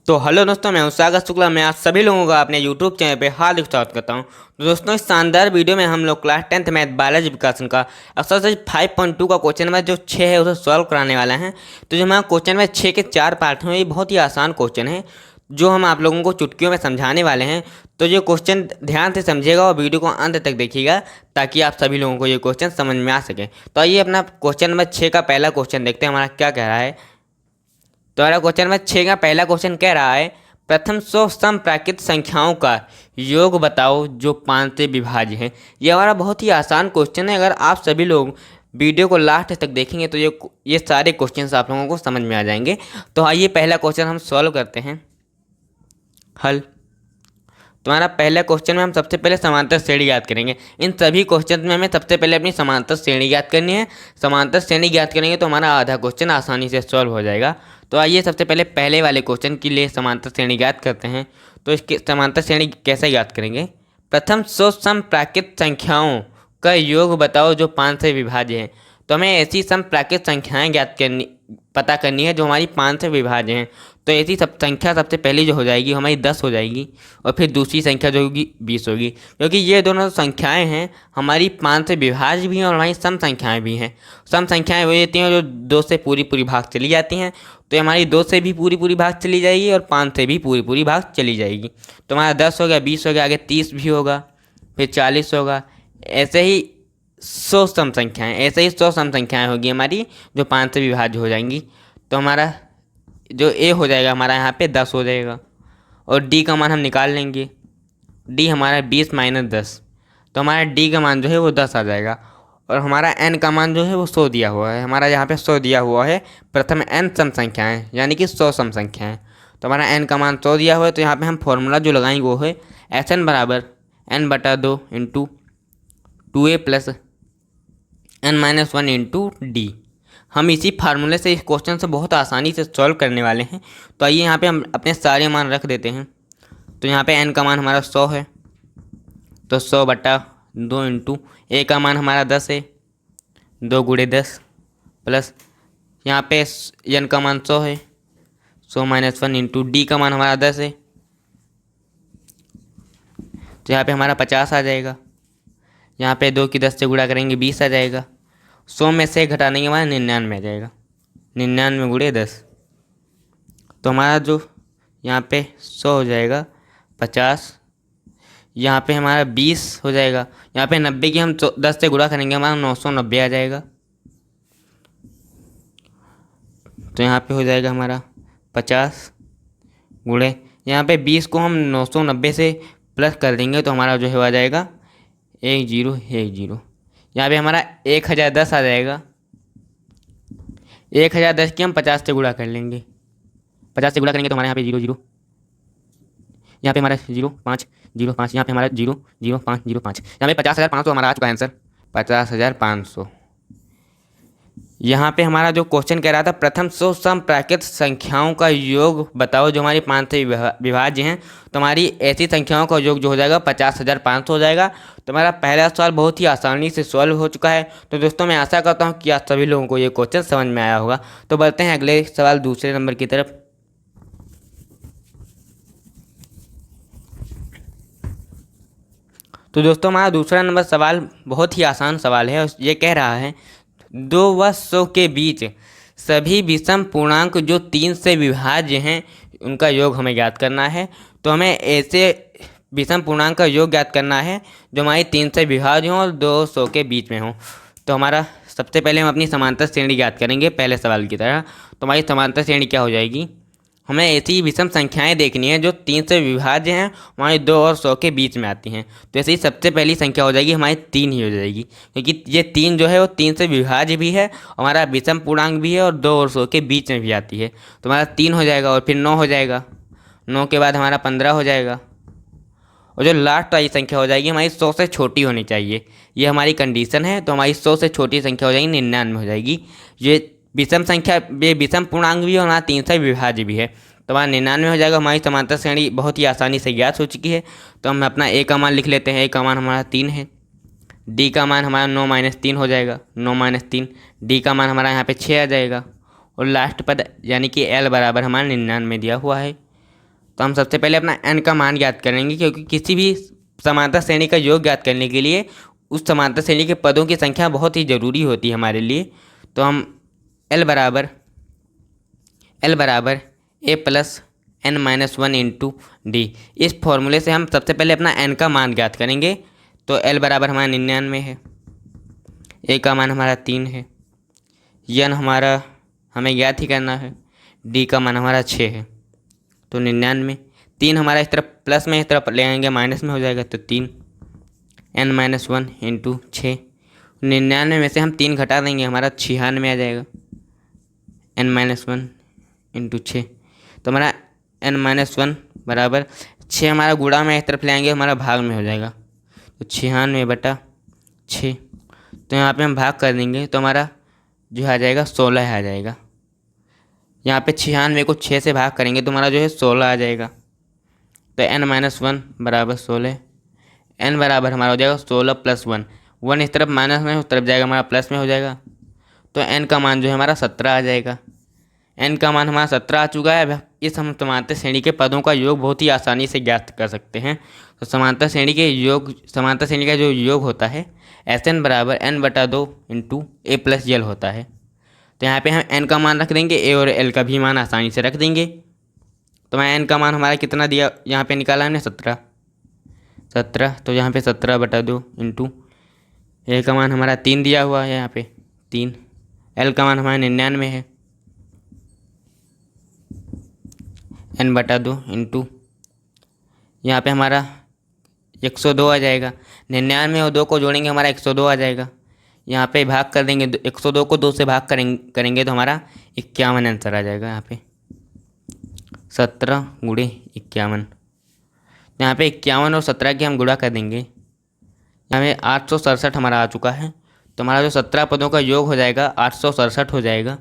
तो हेलो दोस्तों, मैं हूं सागर शुक्ला। मैं आप सभी लोगों का अपने यूट्यूब चैनल पे हार्दिक स्वागत करता हूं। तो दोस्तों, इस शानदार वीडियो में हम लोग क्लास 10th मैथ बायोलॉजी विकासन का एक्सरसाइज 5.2 का क्वेश्चन नंबर जो 6 है उसे सॉल्व कराने वाला हैं। तो जो हमारा क्वेश्चन नंबर 6 के 4 पार्ट हैं, ये बहुत ही आसान क्वेश्चन है जो हम आप लोगों को चुटकियों में समझाने वाले हैं। तो ये क्वेश्चन ध्यान से समझिएगा और वीडियो को अंत तक देखिएगा ताकि आप सभी लोगों को ये क्वेश्चन समझ में आ सके। तो आइए अपना क्वेश्चन नंबर 6 का पहला क्वेश्चन देखते हैं हमारा क्या कह रहा है। तो हमारा क्वेश्चन नंबर 6 का पहला क्वेश्चन कह रहा है, प्रथम 100 समप्राकृत संख्याओं का योग बताओ जो 5 से विभाज्य है। ये हमारा बहुत ही आसान क्वेश्चन है। अगर आप सभी लोग वीडियो को लास्ट तक देखेंगे तो ये सारे क्वेश्चंस आप लोगों को समझ में आ जाएंगे। तो आइए पहला क्वेश्चन हम सॉल्व करते हैं। हल। तुम्हारा पहला क्वेश्चन में हम सबसे पहले समांतर श्रेणी ज्ञात करेंगे। इन सभी क्वेश्चन में हमें सबसे पहले अपनी समांतर श्रेणी ज्ञात करनी है। समांतर श्रेणी ज्ञात करेंगे तो हमारा आधा क्वेश्चन आसानी से सॉल्व हो जाएगा। तो आइए सबसे पहले पहले वाले क्वेश्चन के लिए समांतर श्रेणी ज्ञात करते हैं। तो इसकी समांतर श्रेणी कैसे ज्ञात करेंगे? प्रथम 100 समप्राकृत संख्याओं का योग बताओ जो 5 से विभाज्य है। तो हमें ऐसी समप्राकृत संख्याएं पता करनी है जो हमारी 5 से विभाज्य हैं। तो ऐसी सब संख्या सबसे पहली जो हो जाएगी हमारी 10 हो जाएगी, और फिर दूसरी संख्या जो होगी 20 होगी, क्योंकि ये दोनों संख्याएं हैं हमारी 5 से विभाज्य भी हैं और हमारी सम संख्याएं भी हैं। सम संख्याएं वो होती हैं जो 2 से पूरी भाग चली जाती हैं। तो हमारी 2 से भी पूरी भाग चली जाएगी और 5 से भी पूरी भाग चली जाएगी। तो हमारा 10 हो गया, 20 हो गया, आगे 30 भी होगा, फिर 40 होगा। ऐसे ही 100 सम संख्याएँ ऐसे ही 100 सम संख्याएँ होगी हमारी जो 5 से विभाज्य हो जाएंगी। तो हमारा जो ए हो जाएगा हमारा यहाँ पे 10 हो जाएगा, और डी का मान हम निकाल लेंगे। डी हमारा 20 माइनस 10, तो हमारा डी का मान जो है वो 10 आ जाएगा। और हमारा एन का मान जो है वो 100 दिया हुआ है। हमारा यहाँ पे 100 दिया हुआ है। प्रथम एन सम संख्याएँ यानी कि 100 सम संख्याएँ। तो हमारा एन का मान 100 दिया हुआ है। तो यहाँ पे हम फॉर्मूला जो लगाएंगे वो है एस एन बराबर n/2 into 2a plus n-1 into D. हम इसी फार्मूले से इस क्वेश्चन से बहुत आसानी से सॉल्व करने वाले हैं। तो आइए यहाँ पे हम अपने सारे मान रख देते हैं। तो यहाँ पे n का मान हमारा 100 है, तो 100/2 इंटू ए का मान हमारा 10 है, 2 × 10 प्लस यहाँ पे n का मान 100 है, 100-1 इंटू डी का मान हमारा 10 है। तो यहाँ पे हमारा 50 आ जाएगा। यहाँ पे 2 की 10 से गुणा करेंगे 20 आ जाएगा। 100 में से घटाने के बाद 99 आ जाएगा। 99 × 10, तो हमारा जो यहाँ पे 100 हो जाएगा 50, यहाँ पे हमारा 20 हो जाएगा। यहाँ पे 90 की हम 10 से गुणा करेंगे हमारा 990 आ जाएगा। तो यहाँ पे हो जाएगा हमारा 50 गुणे यहाँ पे 20 को हम 990 से प्लस कर देंगे तो हमारा जो है आ जाएगा 1010। यहाँ पे हमारा 1010 आ जाएगा। 1010 की हम 50 से गुणा कर लेंगे। 50 से गुणा करेंगे तो हमारे यहाँ पे 0 0, यहाँ पे हमारा 0 5 यहाँ पे हमारा 0 0 5 0 5। यहाँ पे 50,500 हमारा आ चुका है आंसर, 50,500। यहाँ पे हमारा जो क्वेश्चन कह रहा था प्रथम 100 समप्राकृत संख्याओं का योग बताओ जो हमारी 5 से विभाज्य हैं। तो हमारी ऐसी संख्याओं का योग जो हो जाएगा 50,500 हो जाएगा। तो हमारा पहला सवाल बहुत ही आसानी से सॉल्व हो चुका है। तो दोस्तों, मैं आशा करता हूँ कि आप सभी लोगों को ये क्वेश्चन समझ में आया होगा। तो बढ़ते हैं अगले सवाल दूसरे नंबर की तरफ। तो दोस्तों, हमारा दूसरा नंबर सवाल बहुत ही आसान सवाल है। ये कह रहा है 2 व 100 के बीच सभी विषम पूर्णांक जो 3 से विभाज्य हैं उनका योग हमें ज्ञात करना है। तो हमें ऐसे विषम पूर्णांक का योग ज्ञात करना है जो हमारी 3 से विभाज्य हों और 2 100 के बीच में हों। तो हमारा सबसे पहले हम अपनी समांतर श्रेणी ज्ञात करेंगे पहले सवाल की तरह। तो हमारी समांतर श्रेणी क्या हो जाएगी? हमें ऐसी विषम संख्याएं देखनी है जो 3 से विभाज्य हैं, हमारी 2 और 100 के बीच में आती हैं। तो ऐसे ही सबसे पहली संख्या हो जाएगी हमारी 3 ही हो जाएगी, क्योंकि ये 3 जो है वो 3 से विभाज्य भी है, हमारा विषम पूर्णांक भी है और 2 और 100 के बीच में भी आती है। तो हमारा 3 हो जाएगा, और फिर 9 हो जाएगा। 9 के बाद हमारा 15 हो जाएगा, और जो लास्ट वाली संख्या हो जाएगी हमारी 100 से छोटी होनी चाहिए। ये हमारी कंडीशन है। तो हमारी 100 से छोटी संख्या हो जाएगी 99 हो जाएगी। ये विषम संख्या ये विषम पूर्णांक भी है और हमारा 3 से विभाज्य भी है। तो हमारा 99 हो जाएगा। हमारी समांतर श्रेणी बहुत ही आसानी से ज्ञात हो चुकी है। तो हम अपना ए का मान लिख लेते हैं। ए का मान हमारा 3 है। डी का मान हमारा 9-3 हो जाएगा, 9-3। डी का मान हमारा यहाँ पे 6 आ जाएगा, और लास्ट पद यानी कि एल बराबर हमारा 99 दिया हुआ है। तो हम सबसे पहले अपना n का मान ज्ञात करेंगे, क्योंकि किसी भी समांतर श्रेणी का योग ज्ञात करने के लिए उस समांतर श्रेणी के पदों की संख्या बहुत ही ज़रूरी होती है हमारे लिए। तो हम L बराबर a plus n minus one into D, इस फॉर्मूले से हम सबसे पहले अपना n का मान ज्ञात करेंगे। तो L बराबर हमारा 99 है, a का मान हमारा 3 है, n हमारा हमें ज्ञात ही करना है, d का मान हमारा 6 है। तो 99, 3 हमारा इस तरफ प्लस में, इस तरफ ले आएंगे माइनस में हो जाएगा, तो 3 n माइनस वन इंटू 6। 99 में से हम 3 घटा देंगे, हमारा 96 आ जाएगा, n माइनस वन इंटू 6। तो हमारा n माइनस वन बराबर 6 हमारा गुणा में इस तरफ ले आएंगे, हमारा भाग में हो जाएगा, तो 96/6। तो यहाँ पे हम भाग कर देंगे तो हमारा जो आ जाएगा 16 आ जाएगा। यहाँ पे 96 को 6 से भाग करेंगे तो हमारा जो है 16 आ जाएगा। तो n माइनस वन बराबर 16, n बराबर हमारा हो जाएगा 16 प्लस 1, 1 इस तरफ माइनस में उस तरफ जाएगा, हमारा प्लस में हो जाएगा। तो n का मान जो है हमारा 17 आ जाएगा। n का मान हमारा 17 आ चुका है। अब इस हम समांतर श्रेणी के पदों का योग बहुत ही आसानी से ज्ञात कर सकते हैं। तो समांतर श्रेणी का जो योग होता है Sn बराबर n/2 into a plus l होता है। तो यहाँ पे हम n का मान रख देंगे, a और l का भी मान आसानी से रख देंगे। तो मैं n का मान हमारा कितना दिया यहाँ पे निकाला हमने 17। तो यहाँ पे 17/2 इंटू a का मान हमारा 3 दिया हुआ है, यहाँ पे 3, l का मान हमारा 99 है, n/2 इंटू यहाँ पे हमारा 102 आ जाएगा। 99 और 2 को जोड़ेंगे हमारा 102 आ जाएगा। यहाँ पे भाग कर देंगे, 102 को 2 से भाग करेंगे तो हमारा 51 आंसर आ जाएगा। यहाँ पे 17 गुणे 51, यहाँ पे 51 और 17 की हम गुणा कर देंगे, यहाँ पे 867 हमारा आ चुका है। तो हमारा जो 17 पदों का योग हो जाएगा 867 हो जाएगा।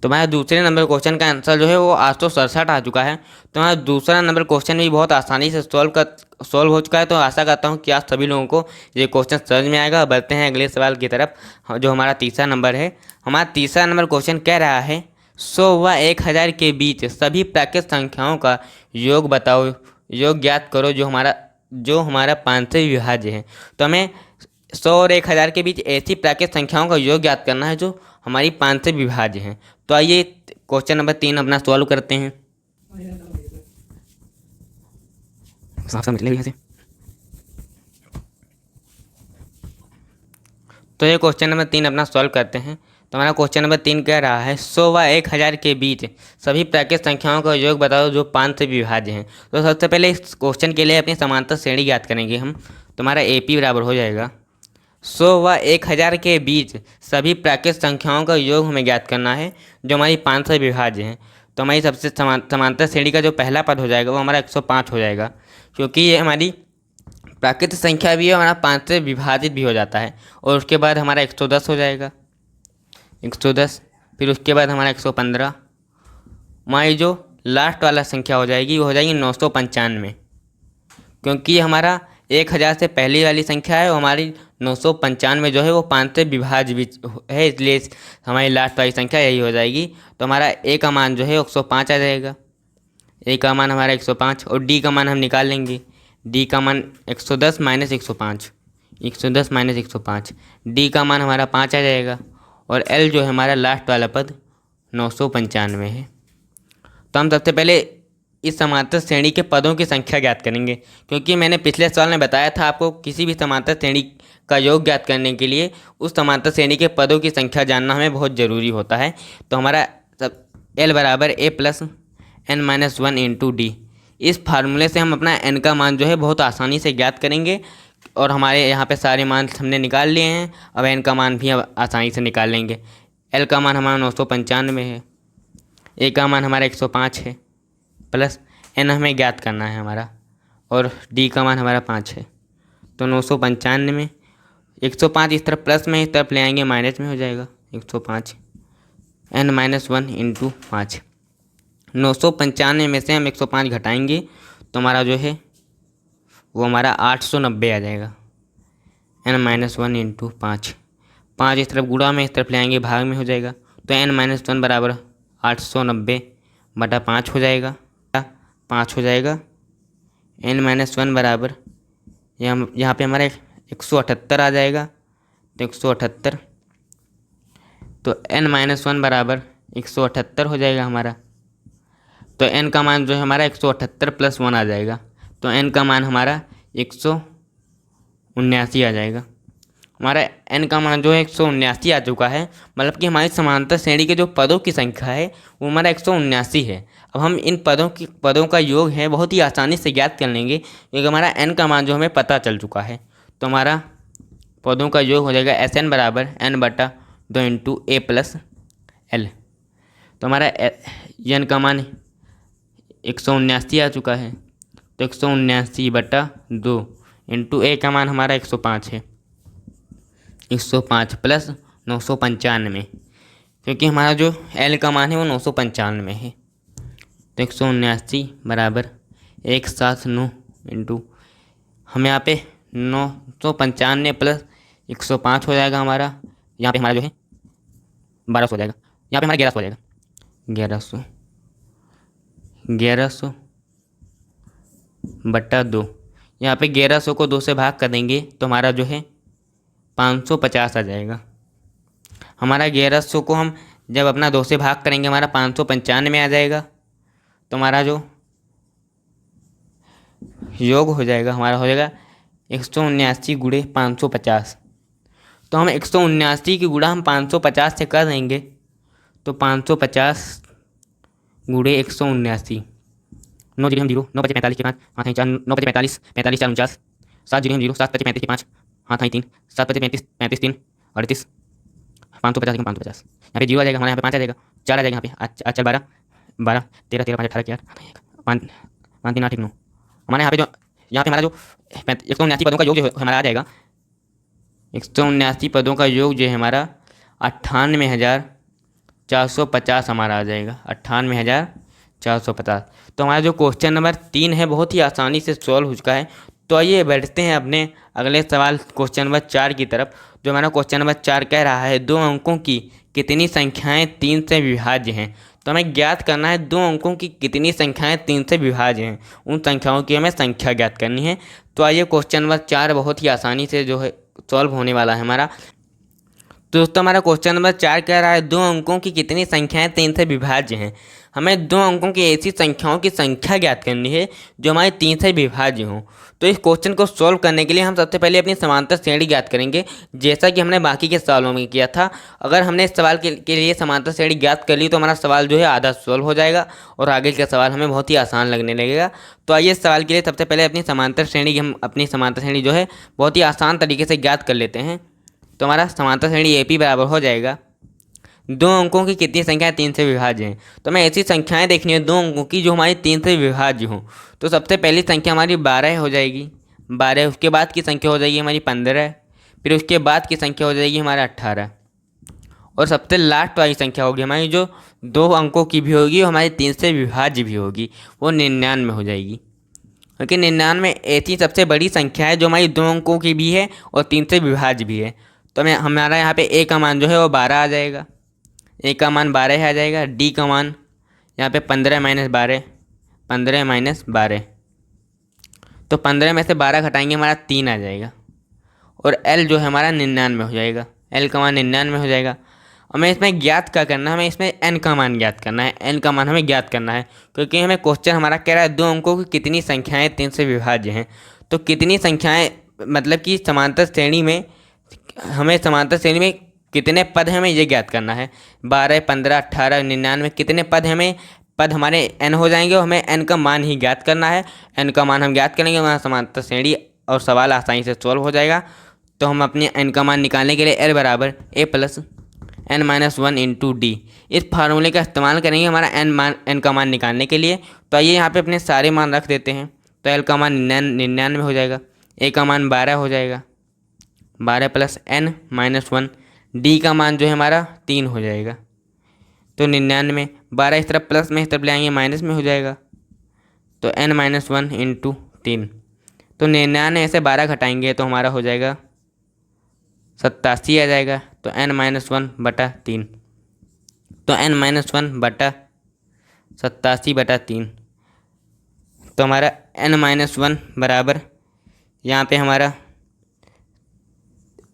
तो हमारा दूसरे नंबर क्वेश्चन का आंसर जो है वो 867 आ चुका है। तो हमारा दूसरा नंबर क्वेश्चन भी बहुत आसानी से सॉल्व हो चुका है। तो आशा करता हूँ कि आप सभी लोगों को ये क्वेश्चन समझ में आएगा। बढ़ते हैं अगले सवाल की तरफ, जो हमारा तीसरा नंबर है। हमारा तीसरा नंबर क्वेश्चन कह रहा है 100 व 1000 के बीच सभी प्राकृत संख्याओं का योग बताओ, योग ज्ञात करो जो हमारा 5 से विभाज्य है। तो हमें 100 और 1000 के बीच ऐसी प्राकृत संख्याओं का योग ज्ञात करना है जो हमारी 5 से विभाज्य हैं। तो आइए क्वेश्चन नंबर 3 अपना सॉल्व करते हैं। तो ये क्वेश्चन नंबर 3 अपना सॉल्व करते हैं। तो हमारा क्वेश्चन नंबर 3 कह रहा है 100 व 1000 के बीच सभी प्राकृत संख्याओं का योग बताओ जो 5 से विभाज्य हैं। तो सबसे पहले इस क्वेश्चन के लिए अपनी समांतर श्रेणी ज्ञात करेंगे हम। तो हमारा AP बराबर हो जाएगा 100 व 1000 के बीच सभी प्राकृत संख्याओं का योग हमें ज्ञात करना है जो हमारी 5 से विभाज्य हैं। तो हमारी सबसे समांतर श्रेणी का जो पहला पद हो जाएगा वो हमारा 105 हो जाएगा, क्योंकि ये हमारी प्राकृत संख्या भी है, हमारा 5 से विभाजित भी हो जाता है। और उसके बाद हमारा 110 हो जाएगा, 110। फिर उसके बाद हमारा 115। हमारी जो लास्ट वाला संख्या हो जाएगी वो हो जाएगी 995, क्योंकि हमारा 1000 से पहली वाली संख्या है, वो हमारी 995 जो है वो 5 से विभाज्य भी है, इसलिए हमारी लास्ट वाली संख्या यही हो जाएगी। तो हमारा ए का मान जो है 105 आ जाएगा, ए का मान हमारा 105। और डी का मान हम निकाल लेंगे, डी का मान 110 माइनस 105, 110 माइनस 105, डी का मान हमारा 5 आ जाएगा। और एल जो है हमारा लास्ट वाला पद 995 है। तो हम सबसे पहले इस समांतर श्रेणी के पदों की संख्या ज्ञात करेंगे, क्योंकि मैंने पिछले सवाल में बताया था आपको किसी भी समांतर श्रेणी का योग ज्ञात करने के लिए उस समांतर श्रेणी के पदों की संख्या जानना हमें बहुत ज़रूरी होता है। तो हमारा L बराबर a plus n minus one into D, इस फार्मूले से हम अपना n का मान जो है बहुत आसानी से ज्ञात करेंगे। और हमारे यहाँ पे सारे मान हमने निकाल लिए हैं, अब n का मान भी अब आसानी से निकाल लेंगे। L का मान हमारा 995 है, a का मान हमारा 105 है, प्लस n हमें ज्ञात करना है हमारा, और d का मान हमारा 5 है। तो 995 में 105 इस तरफ प्लस में, इस तरफ ले आएंगे माइनस में हो जाएगा 105, n माइनस वन इंटू 5। 995 में से हम 105 घटाएंगे तो हमारा जो है वो हमारा 890 आ जाएगा, n माइनस वन इंटू 5। 5 इस तरफ गुणा में, इस तरफ ले आएंगे भाग में हो जाएगा। तो n माइनस वन बराबर 890/5 हो जाएगा। 5 हो जाएगा। n-1 बराबर यहाँ पे हमारा 178 आ जाएगा, तो 178, तो n-1 बराबर 178 हो जाएगा हमारा। तो n का मान जो है हमारा 178 + 1 आ जाएगा, तो n का मान हमारा 179 आ जाएगा। हमारा n का मान जो है 179 आ चुका है, मतलब कि हमारी समांतर श्रेणी के जो पदों की संख्या है वो हमारा 179 है। अब हम इन पदों का योग है बहुत ही आसानी से ज्ञात कर लेंगे, क्योंकि हमारा n का मान जो हमें पता चल चुका है। तो हमारा पदों का योग हो जाएगा Sn बराबर n/2 × a + l। तो हमारा n का मान 179 आ चुका है, तो 179/2 × a का मान हमारा 105 है, 105 + 995, क्योंकि हमारा जो l का मान है वो 995 है। तो 179 बराबर 179 × हम यहाँ पे 995 + 105 हो जाएगा हमारा, यहाँ पे हमारा जो है 1200 हो जाएगा, यहाँ पे हमारा 1100 हो जाएगा, 1100/2। यहाँ पे 1100 को 2 से भाग कर देंगे तो हमारा जो है 550 आ जाएगा। हमारा 1100 को हम जब अपना 2 से भाग करेंगे हमारा 595 आ जाएगा, तो हमारा जो योग हो जाएगा हमारा हो जाएगा 179 × 550। तो हम 179 की गुणा हम 550 से कर देंगे, तो 550 × 179, 9 0 0, 9 5 45 के 5 हाथ 4, 9 5 45, 45 4 49, 7 0 0, 7 5 35 के 5 हाथ 3, 7 5 35, 35 3 38, 550 के 550, यहाँ पे 0 आ जाएगा हमारे, यहाँ पे 5 आ जाएगा, 4 आ जाएगा यहाँ पे, अच्छा 12 12 13 13 5 18 के 8 5 5 3 8 1 9। हमारे यहाँ पे हमारा जो 179 पदों का योग जो हमारा आ जाएगा, 179 पदों का योग जो है हमारा 98,450 हमारा आ जाएगा, 98,450। तो हमारा जो क्वेश्चन नंबर 3 है बहुत ही आसानी से सॉल्व हो चुका है। तो आइए बैठते हैं अपने अगले सवाल क्वेश्चन नंबर 4 की तरफ। जो हमारा क्वेश्चन नंबर 4 कह रहा है 2 अंकों की कितनी संख्याएं 3 से विभाज्य हैं। तो हमें ज्ञात करना है 2 अंकों की कितनी संख्याएं 3 से विभाज्य हैं, उन संख्याओं की हमें संख्या ज्ञात करनी है। तो आइए क्वेश्चन नंबर 4 बहुत ही आसानी से जो है सॉल्व होने वाला है हमारा। तो दोस्तों हमारा क्वेश्चन नंबर 4 कह रहा है 2 अंकों की कितनी संख्याएं 3 से विभाज्य हैं। हमें 2 अंकों की ऐसी संख्याओं की संख्या ज्ञात करनी है जो हमारे 3 से विभाज्य हों। तो इस क्वेश्चन को सॉल्व करने के लिए हम सबसे पहले अपनी समांतर श्रेणी ज्ञात करेंगे, जैसा कि हमने बाकी के सवालों में किया था। अगर हमने इस सवाल के लिए समांतर श्रेणी ज्ञात कर ली तो हमारा सवाल जो है आधा सॉल्व हो जाएगा और आगे का सवाल हमें बहुत ही आसान लगने लगेगा। तो आइए इस सवाल के लिए सबसे पहले अपनी समांतर श्रेणी जो है बहुत ही आसान तरीके से ज्ञात कर लेते हैं। तो हमारा समांतर श्रेणी AP बराबर हो जाएगा 2 अंकों की कितनी संख्याएं 3 से विभाज्य हैं। तो हमें ऐसी संख्याएं देखनी है 2 अंकों की जो हमारी 3 से विभाज्य हों। तो सबसे पहली संख्या हमारी 12 हो जाएगी, 12। उसके बाद की संख्या हो जाएगी हमारी 15, फिर उसके बाद की संख्या हो जाएगी हमारा 18, और सबसे लास्ट वाली संख्या होगी हमारी जो 2 अंकों की भी होगी, हमारी 3 से विभाज्य भी होगी, वो 99 हो जाएगी। क्योंकि 99 ऐसी सबसे बड़ी संख्या है जो हमारी 2 अंकों की भी है और 3 से विभाज्य भी है। तो हमारा यहाँ पे A का मान जो है वो 12 आ जाएगा, A का मान 12 आ जाएगा। D का मान यहाँ पे 15 - 12, 15 - 12, तो 15 में से 12 घटाएंगे हमारा 3 आ जाएगा, और L जो है हमारा 99 हो जाएगा, L का मान 99 हो जाएगा। हमें इसमें ज्ञात क्या करना है, हमें इसमें n का मान ज्ञात करना है, n का मान हमें ज्ञात करना है, क्योंकि हमें क्वेश्चन हमारा कह रहा है 2 अंकों की कितनी संख्याएं 3 से विभाज्य हैं। तो कितनी संख्याएं मतलब कि समांतर श्रेणी में कितने पद हैं हमें ये ज्ञात करना है। 12 15 18 99 कितने पद हैं, हमें पद हमारे n हो जाएंगे और हमें n का मान ही ज्ञात करना है। n का मान हम ज्ञात करेंगे हमारा समांतर श्रेणी और सवाल आसानी से सॉल्व हो जाएगा। तो हम अपने n का मान निकालने के लिए L बराबर A + n-1 × D इस फार्मूले का इस्तेमाल करेंगे हमारा n का मान निकालने के लिए। तो आइए यहाँ पे अपने सारे मान रख देते हैं। तो L का मान 99 हो जाएगा, A का मान 12 हो जाएगा, 12 + n-1, D का मान जो है हमारा 3 हो जाएगा। तो 99 12 इस तरफ प्लस में, इस तरफ ले आएंगे माइनस में हो जाएगा, तो n-1 × 3। तो 99 से 12 घटाएंगे तो हमारा हो जाएगा 87 आ जाएगा। तो n-1/3, तो n-1/87/3, तो हमारा n-1 बराबर यहाँ पे हमारा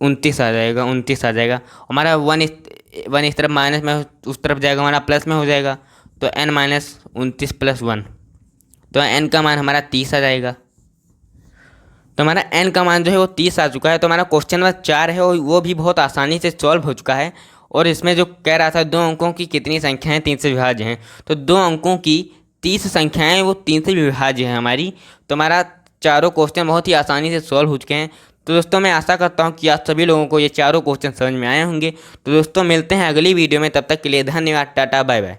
29 आ जाएगा, 29 आ जाएगा। हमारा वन इस तरफ माइनस में उस तरफ जाएगा, हमारा प्लस में हो जाएगा। तो n-29 + 1, तो n का मान हमारा 30 आ जाएगा। तो हमारा n का मान जो है वो 30 आ चुका है। तो हमारा क्वेश्चन नंबर 4 है वो भी बहुत आसानी से सॉल्व हो चुका है। और इसमें जो कह रहा था 2 अंकों की कितनी संख्याएं 3 से विभाज्य हैं, तो 2 अंकों की 30 संख्याएं वो 3 से विभाज्य है हमारी। तो हमारा चारों क्वेश्चन बहुत ही आसानी से सॉल्व हो चुके हैं। तो दोस्तों मैं आशा करता हूँ कि आप सभी लोगों को ये चारों क्वेश्चन समझ में आए होंगे। तो दोस्तों मिलते हैं अगली वीडियो में, तब तक के लिए धन्यवाद, टाटा बाय बाय।